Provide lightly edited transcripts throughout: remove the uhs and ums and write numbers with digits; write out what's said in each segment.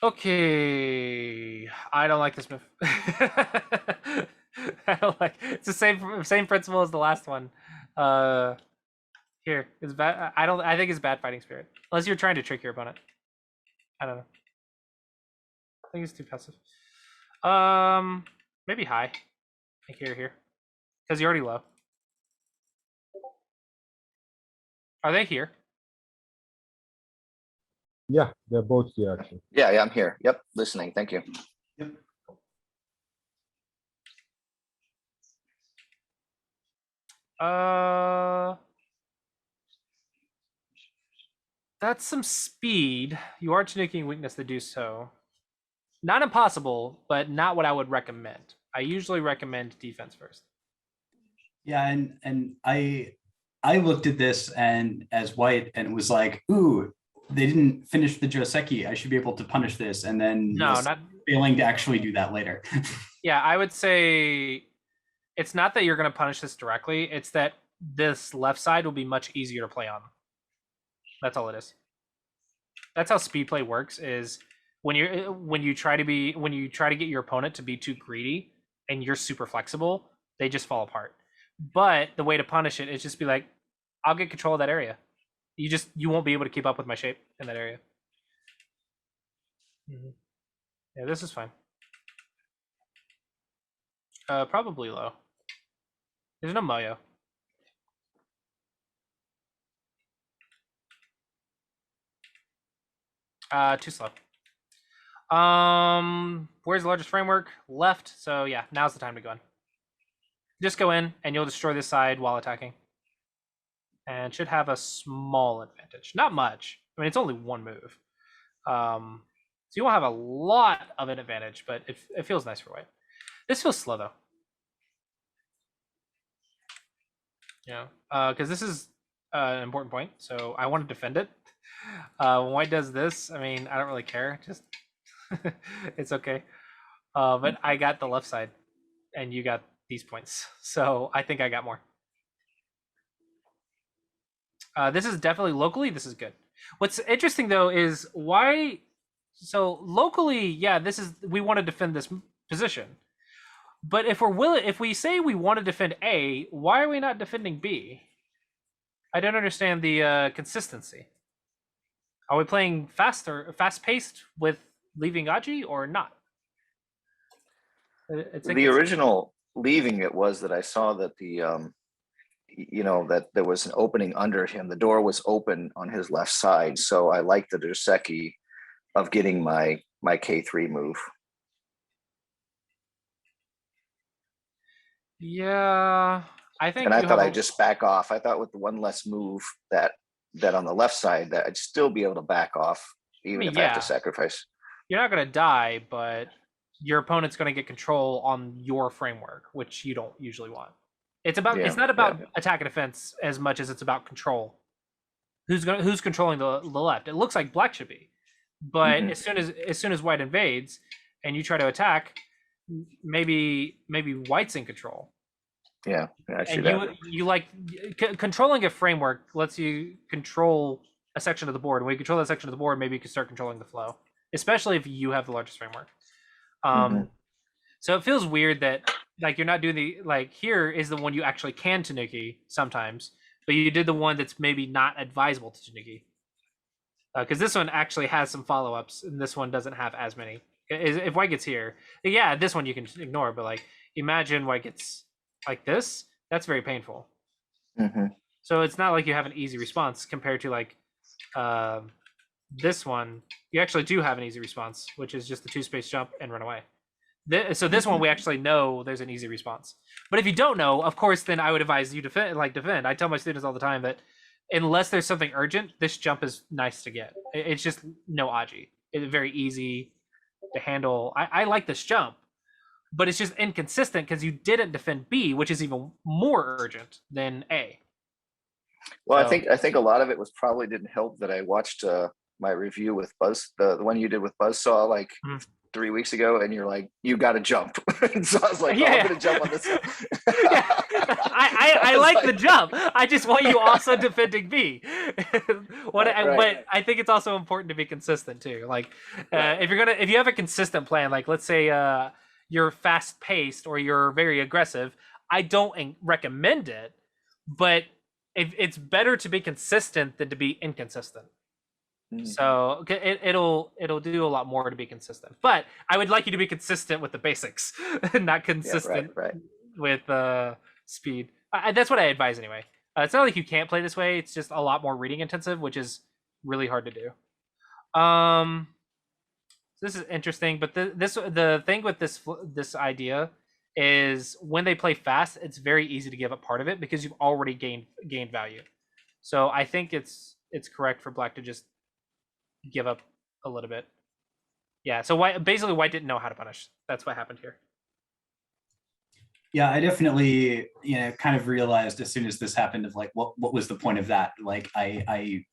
Okay, I don't like this move. I don't like. It's the same principle as the last one. Uh, Here it's bad. I don't. I think it's bad fighting spirit. Unless you're trying to trick your opponent. I don't know. I think it's too passive. Maybe high. Like here, because you're already low. Are they here? Yeah, they're both here actually. Yeah, I'm here. Yep, listening. Thank you. Yep. That's some speed. You are tanuking weakness to do so. Not impossible, but not what I would recommend. I usually recommend defense first. Yeah, and I looked at this and as white and was like, ooh, they didn't finish the Joseki. I should be able to punish this, and then No, not failing to actually do that later. yeah. I would say it's not that you're going to punish this directly. It's that this left side will be much easier to play on. That's all it is. That's how speed play works. Is when you try to get your opponent to be too greedy and you're super flexible, they just fall apart. But the way to punish it is just be like, I'll get control of that area. You won't be able to keep up with my shape in that area. Yeah, this is fine. Probably low. There's no Moyo. Too slow. Where's the largest framework? Left. So yeah, now's the time to go in. Just go in and you'll destroy this side while attacking. And should have a small advantage. Not much. I mean, it's only one move. So you won't have a lot of an advantage, but it feels nice for white. This feels slow though. Yeah, because this is an important point. So I want to defend it. When white does this, I mean, I don't really care. Just it's okay. But I got the left side, and you got these points. So I think I got more. This is definitely locally. This is good. What's interesting though is why. So locally, yeah, we want to defend this position. But if we say we want to defend A, why are we not defending B? I don't understand the consistency. Are we playing fast-paced with leaving Aji or not? The original leaving it was that I saw that that there was an opening under him. The door was open on his left side. So I liked the Joseki of getting my K3 move. Yeah, I think. And I thought I'd just back off. I thought with the one less move that on the left side that I'd still be able to back off, even if I have to sacrifice. You're not going to die, but your opponent's going to get control on your framework, which you don't usually want. It's not about attack and defense as much as it's about control. Who's controlling the left? It looks like black should be, but as soon as white invades and you try to attack, maybe white's in control. Yeah, and you like controlling a framework lets you control a section of the board. When you control that section of the board, maybe you can start controlling the flow, especially if you have the largest framework. So it feels weird that like you're not doing here is the one you actually can tanuki sometimes, but you did the one that's maybe not advisable to tanuki. Because this one actually has some follow-ups, and this one doesn't have as many. If white gets here, yeah, this one you can ignore, but like imagine white gets like this, that's very painful. So it's not like you have an easy response compared to like this one. You actually do have an easy response, which is just the 2-space jump and run away. So this one we actually know there's an easy response. But if you don't know, of course, then I would advise you defend. I tell my students all the time that unless there's something urgent, this jump is nice to get. It's just no Aji. It's very easy to handle. I like this jump, but it's just inconsistent because you didn't defend B, which is even more urgent than A. Well, so, I think a lot of it was probably didn't help that I watched my review with the one you did with Buzzsaw like Mhm. 3 weeks ago, and you're like, you got to jump. And so I was like, oh, Yeah. I'm gonna jump on this. Yeah. I was like the jump. I just want you also defending me. Right. But I think it's also important to be consistent too. Like, Right. if you have a consistent plan, like let's say you're fast paced or you're very aggressive, I don't recommend it. But it's better to be consistent than to be inconsistent. Mm. So it'll do a lot more to be consistent. But I would like you to be consistent with the basics, not consistent right. with speed. That's what I advise anyway. It's not like you can't play this way. It's just a lot more reading intensive, which is really hard to do. This is interesting, but the thing with this idea is when they play fast, it's very easy to give up part of it because you've already gained value. So I think it's correct for black to just give up a little bit. Yeah. So white didn't know how to punish. That's what happened here. Yeah, I definitely, kind of realized as soon as this happened of like, what was the point of that? Like, I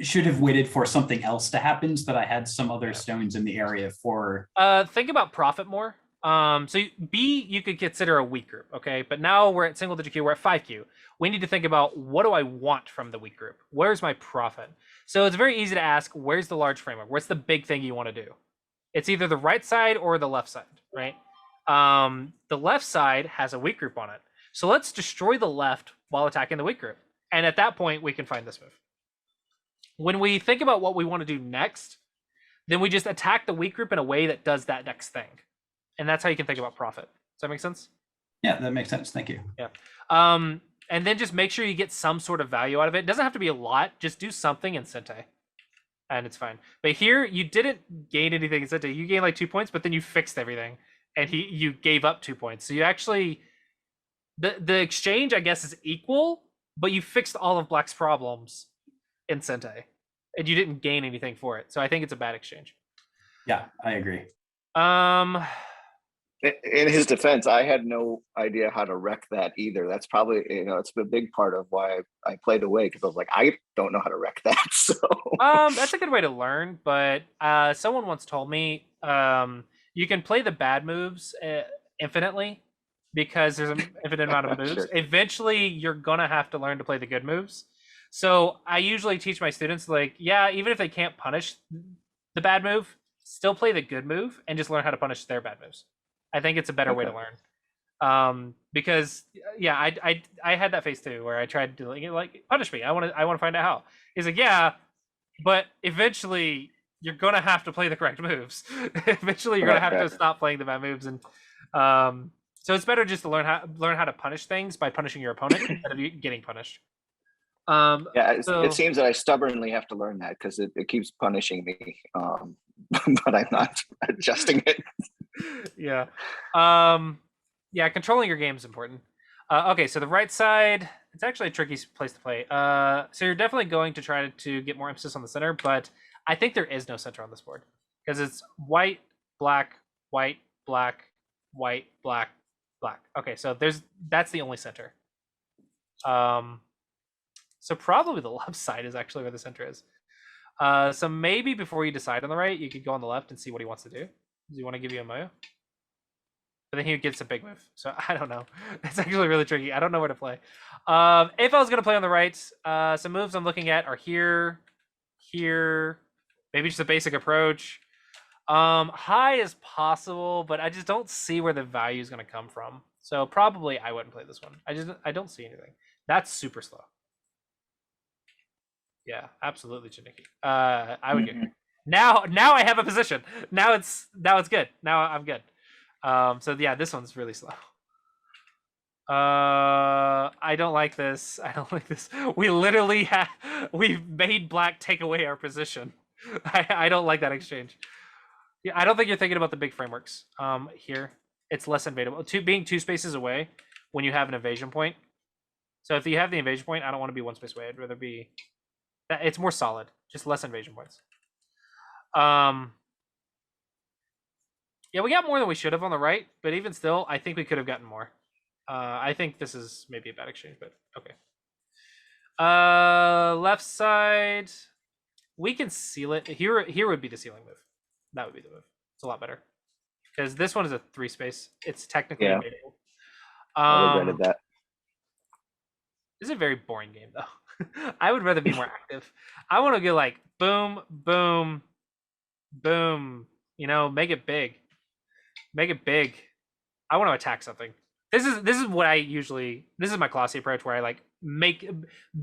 should have waited for something else to happen so that I had some other stones in the area for. Think about profit more. So B, you could consider a weak group, okay? But now we're at single digit Q, we're at 5Q. We need to think about, what do I want from the weak group? Where's my profit? So it's very easy to ask, where's the large framework? What's the big thing you want to do? It's either the right side or the left side, right? The left side has a weak group on it. So let's destroy the left while attacking the weak group. And at that point, we can find this move. When we think about what we want to do next, then we just attack the weak group in a way that does that next thing. And that's how you can think about profit. Does that make sense? Yeah, that makes sense. Thank you. Yeah. And then just make sure you get some sort of value out of it. It doesn't have to be a lot. Just do something in Sente. And it's fine. But here, you didn't gain anything in Sente. You gained like 2 points, but then you fixed everything. And you gave up 2 points. So you actually... The exchange, I guess, is equal, but you fixed all of black's problems in Sente. And you didn't gain anything for it. So I think it's a bad exchange. Yeah, I agree. In his defense, I had no idea how to wreck that either. That's probably, it's a big part of why I played away, because I was like, I don't know how to wreck that. So that's a good way to learn. But someone once told me you can play the bad moves infinitely because there's an infinite amount of moves. Sure. Eventually, you're gonna have to learn to play the good moves. So I usually teach my students, like, yeah, even if they can't punish the bad move, still play the good move and just learn how to punish their bad moves. I think it's a better way to learn. Because yeah, I had that phase too where I tried to like punish me. I want to find out how. He's like, yeah, but eventually you're gonna have to play the correct moves. Eventually you're gonna have to stop playing the bad moves, and so it's better just to learn how to punish things by punishing your opponent instead of you getting punished. It seems that I stubbornly have to learn that because it keeps punishing me, but I'm not adjusting it. Yeah. Yeah, controlling your game is important. Okay, so the right side, it's actually a tricky place to play. So you're definitely going to try to get more emphasis on the center, but I think there is no center on this board because it's white, black, white, black, white, black, black. Okay, so that's the only center. So probably the left side is actually where the center is. So maybe before you decide on the right, you could go on the left and see what he wants to do. Does he want to give you a Moyo? But then he gets a big move. So I don't know. It's actually really tricky. I don't know where to play. If I was going to play on the right, some moves I'm looking at are here, here, maybe just a basic approach. High is possible, but I just don't see where the value is going to come from. So probably I wouldn't play this one. I don't see anything. That's super slow. Yeah, absolutely, Chiniki. I would get here. Now I have a position. Now it's good. Now I'm good. So yeah, this one's really slow. I don't like this. I don't like this. We've made black take away our position. I don't like that exchange. Yeah, I don't think you're thinking about the big frameworks. Here, it's less invadable. Being 2 spaces away when you have an invasion point. So if you have the invasion point, I don't want to be 1 space away. I'd rather be. It's more solid, just less invasion points. Yeah, we got more than we should have on the right, but even still, I think we could have gotten more. I think this is maybe a bad exchange, but okay. Left side. We can seal it. Here would be the sealing move. That would be the move. It's a lot better. Because this one is a 3 space. It's technically Yeah. invadable. I regretted that. This is a very boring game though. I would rather be more active. I want to go like boom, boom, boom. You know, make it big. Make it big. I want to attack something. This is what I usually. This is my classy approach where I like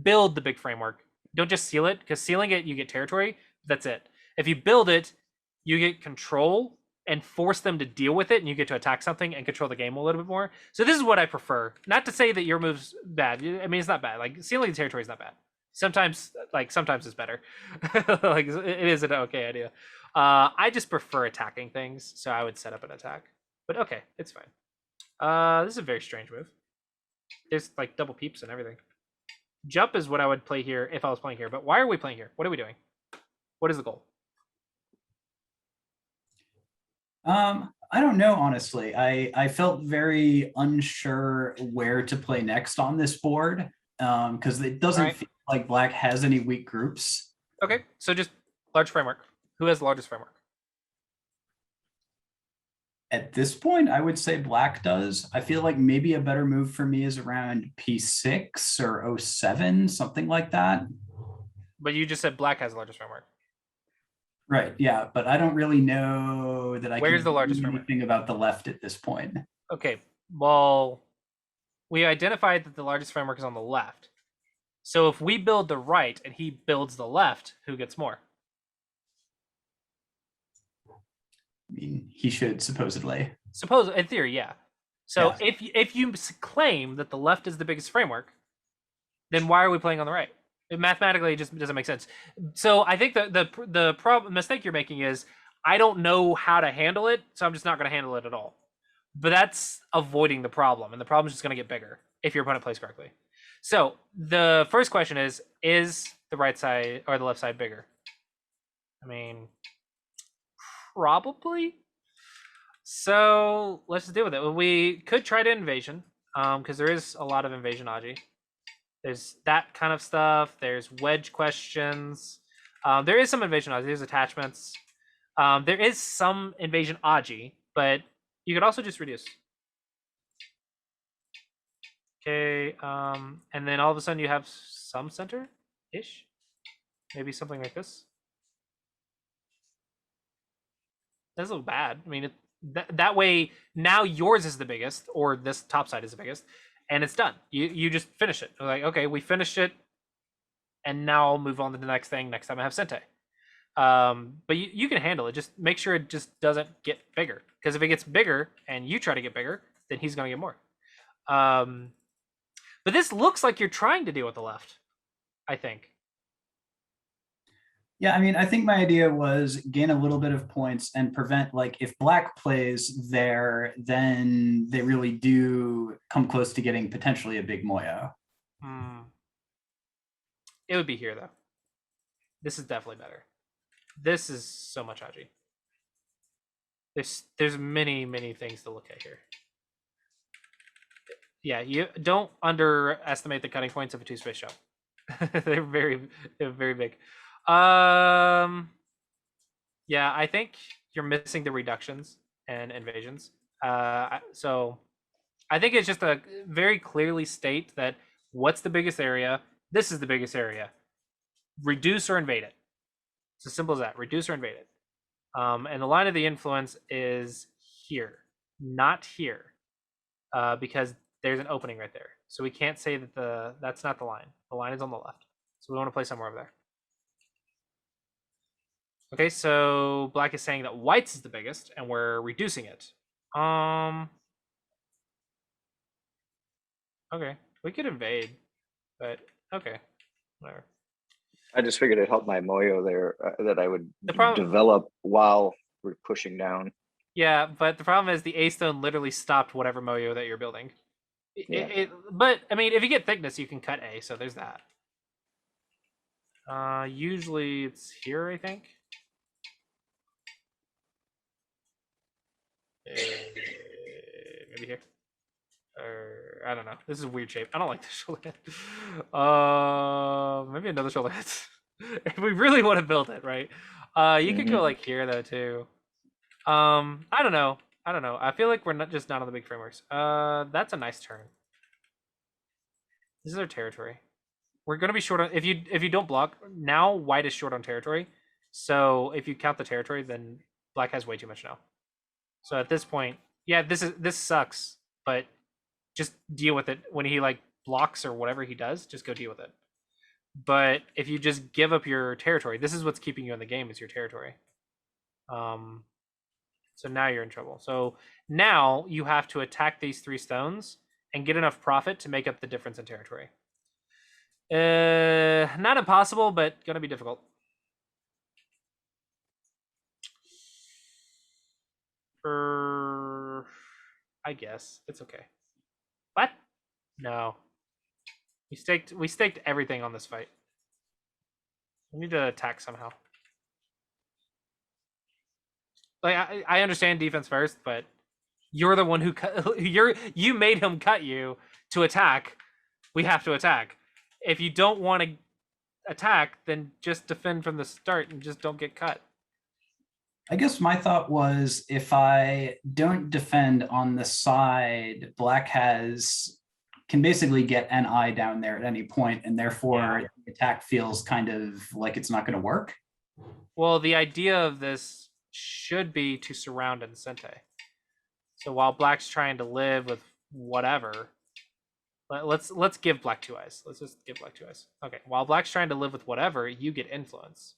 build the big framework. Don't just seal it, because sealing it you get territory. That's it. If you build it, you get control and force them to deal with it, and you get to attack something and control the game a little bit more. So this is what I prefer. Not to say that your move's bad. I mean, it's not bad. Like sealing the territory is not bad. Sometimes it's better. Like it is an okay idea. I just prefer attacking things, so I would set up an attack. But okay, it's fine. This is a very strange move. There's like double peeps and everything. Jump is what I would play here if I was playing here. But why are we playing here? What are we doing? What is the goal? I don't know, honestly. I felt very unsure where to play next on this board, because it doesn't feel like black has any weak groups. Okay, so just large framework. Who has the largest framework? At this point, I would say black does. I feel like maybe a better move for me is around P6 or 07, something like that. But you just said black has the largest framework. Right, yeah, but I don't really know that I Where's can the largest do framework? anything about the left at this point. Okay, well, we identified that the largest framework is on the left. So if we build the right and he builds the left, who gets more? I mean, he should supposedly. Suppose in theory, yeah. So Yeah. if you claim that the left is the biggest framework, then why are we playing on the right? It mathematically just doesn't make sense. So I think the problem mistake you're making is I don't know how to handle it, so I'm just not going to handle it at all. But that's avoiding the problem, and the problem is just going to get bigger if your opponent plays correctly. So the first question is the right side or the left side bigger? I mean, probably. So let's deal with it. We could try to invasion, because there is a lot of invasion Aji. There's that kind of stuff. There's wedge questions. There is some invasion Aji. There's attachments. There is some invasion Aji, but you could also just reduce. Okay, and then all of a sudden you have some center-ish. Maybe something like this. That doesn't look bad. I mean, that way now yours is the biggest, or this top side is the biggest, and it's done. You just finish it. Like, okay, we finished it, and now I'll move on to the next thing. Next time I have Sente. But you can handle it. Just make sure it just doesn't get bigger. Because if it gets bigger and you try to get bigger, then he's going to get more. But this looks like you're trying to deal with the left, I think. Yeah, I mean, I think my idea was gain a little bit of points and prevent, like, if black plays there, then they really do come close to getting potentially a big Moyo. It would be here, though. This is definitely better. This is so much Aji. There's many things to look at here. Yeah, you don't underestimate the cutting points of a two-space shop. they're very big. Yeah, I think you're missing the reductions and invasions. So I think it's just a very clearly state that what's the biggest area? This is the biggest area. Reduce or invade it. It's as simple as that. Reduce or invade it. And the line of the influence is here, not here, because there's an opening right there. So we can't say that that's not the line. The line is on the left. So we want to play somewhere over there. Okay, so black is saying that white's is the biggest, and we're reducing it. Okay, we could invade, but okay, whatever. I just figured it helped my Moyo there that I would develop while we're pushing down. Yeah, but the problem is the A stone literally stopped whatever Moyo that you're building. Yeah. But I mean, if you get thickness, you can cut A, so there's that. Usually it's here, I think. Maybe here. Or I don't know. This is a weird shape. I don't like this shoulder head. Maybe another shoulder head. we really want to build it, right? You could go like here though too. I don't know. I feel like we're not on the big frameworks. That's a nice turn. This is our territory. We're gonna be short on if you don't block now. White is short on territory, so if you count the territory, then black has way too much now. So at this point, yeah, this sucks, but just deal with it when he like blocks or whatever he does. Just go deal with it. But if you just give up your territory, this is what's keeping you in the game is your territory. So now you're in trouble. So now you have to attack these 3 stones and get enough profit to make up the difference in territory. Not impossible, but gonna be difficult. I guess it's okay. What? No. We staked everything on this fight. We need to attack somehow. Like I understand defense first, but you're the one who cut. You made him cut you to attack. We have to attack. If you don't want to attack, then just defend from the start and just don't get cut. I guess my thought was if I don't defend on the side, black can basically get an eye down there at any point, and therefore the attack feels kind of like it's not going to work. Well, the idea of this should be to surround Incente. So while black's trying to live with whatever, let's give black 2 eyes. Let's just give black 2 eyes. Okay, while black's trying to live with whatever, you get influence.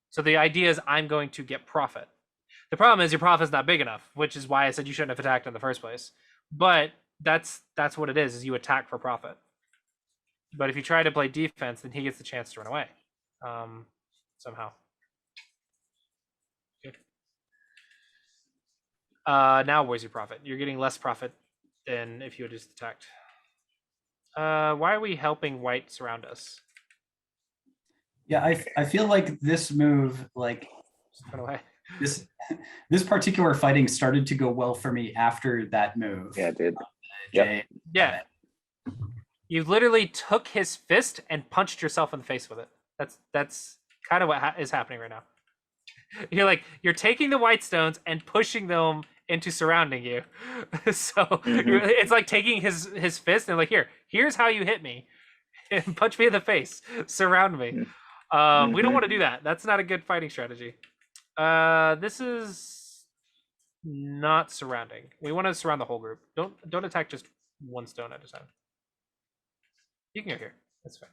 So the idea is I'm going to get profit. The problem is your profit's not big enough, which is why I said you shouldn't have attacked in the first place. But that's what it is you attack for profit. But if you try to play defense, then he gets the chance to run away. Somehow. Good. Now where's your profit? You're getting less profit than if you had just attacked. Why are we helping white surround us? Yeah, I feel like this move, like Just run away. this particular fighting started to go well for me after that move. Yeah, it did. Yeah. You literally took his fist and punched yourself in the face with it. That's kind of what is happening right now. You're taking the white stones and pushing them into surrounding you. So it's like taking his fist and like here's how you hit me, and punch me in the face, surround me. We don't want to do that. That's not a good fighting strategy. This is not surrounding. We want to surround the whole group. Don't attack just one stone at a time. You can go here. That's fine.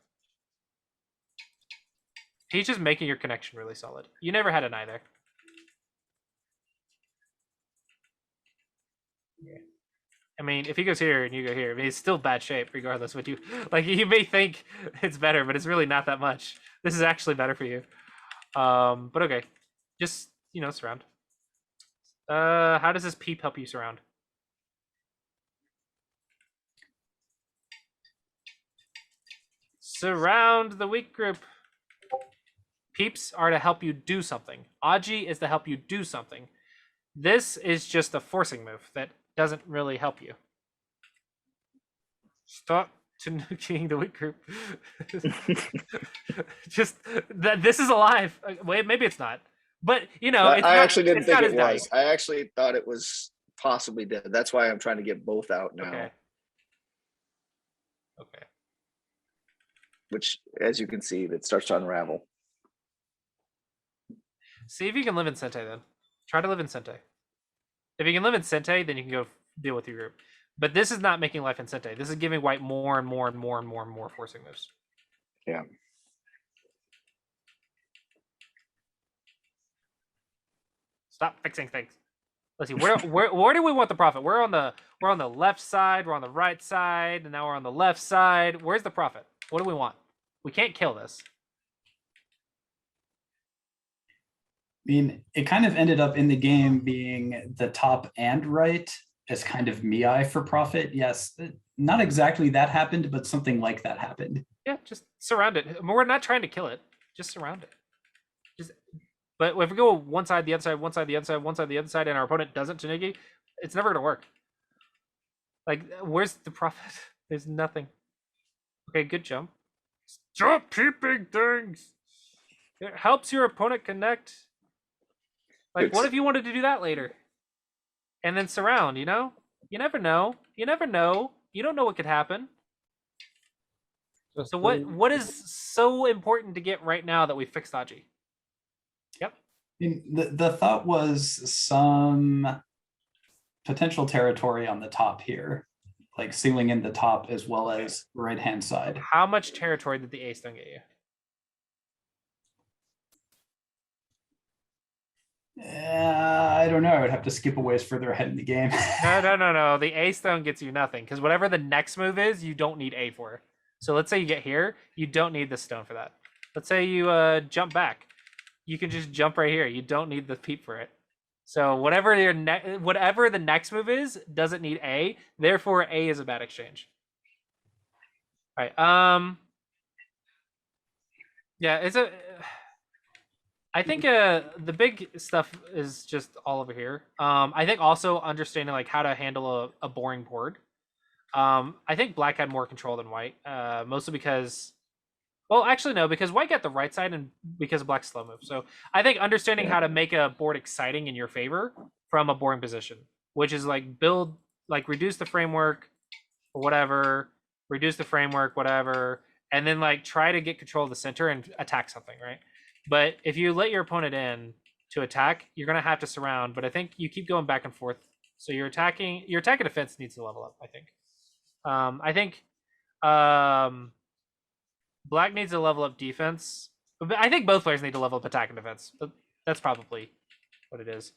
He's just making your connection really solid. You never had an either. Yeah. I mean, if he goes here and you go here, I mean, it's still bad shape regardless. What you like, you may think it's better, but it's really not that much. This is actually better for you. But okay, just surround. How does this peep help you surround? Surround the weak group. Peeps are to help you do something. Aji is to help you do something. This is just a forcing move that doesn't really help you. Stop tanuking the weak group. Just that this is alive. Wait, maybe it's not. But I actually didn't think it was. I actually thought it was possibly dead. That's why I'm trying to get both out now. Okay. Which, as you can see, it starts to unravel. See if you can live in Sente then. Try to live in Sente. If you can live in Sente, then you can go deal with your group. But this is not making life in Sente. This is giving white more and more and more and more and more forcing moves. Yeah. Stop fixing things. Let's see. Where do we want the profit? We're on the left side. We're on the right side, and now we're on the left side. Where's the profit? What do we want? We can't kill this. I mean, it kind of ended up in the game being the top and right as kind of Miai for profit. Yes, not exactly that happened, but something like that happened. Yeah, just surround it. We're not trying to kill it. Just surround it. But if we go one side, the other side, one side, the other side, one side, the other side, and our opponent doesn't Tanigi, it's never going to work. Like, where's the profit? There's nothing. Okay, good jump. Stop peeping things. It helps your opponent connect. Like, what It's- if you wanted to do that later? And then surround, you know? You never know. You never know. You don't know what could happen. Just So what is so important to get right now that we fixed Aji? Yep. The thought was some potential territory on the top here, like sealing in the top as well as right hand side. How much territory did the ace stone get you? I don't know. I would have to skip a ways further ahead in the game. No. The A stone gets you nothing because whatever the next move is, you don't need A for. So let's say you get here, you don't need the stone for that. Let's say you jump back, you can just jump right here. You don't need the peep for it. So whatever whatever the next move is, doesn't need A. Therefore, A is a bad exchange. All right. Yeah, it's a. I think the big stuff is just all over here. I think also understanding like how to handle a boring board. I think black had more control than white, mostly because, well, actually no, because white got the right side and because of black's slow move. So I think understanding how to make a board exciting in your favor from a boring position, which is like build, like reduce the framework or whatever, reduce the framework, whatever, and then like try to get control of the center and attack something, right? But if you let your opponent in to attack, you're gonna have to surround. But I think you keep going back and forth. So your attacking defense needs to level up, I think. I think black needs to level up defense. But I think both players need to level up attack and defense. But that's probably what it is.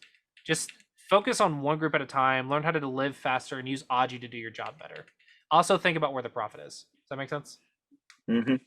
Just focus on one group at a time, learn how to live faster, and use Aji to do your job better. Also think about where the profit is. Does that make sense? Mhm.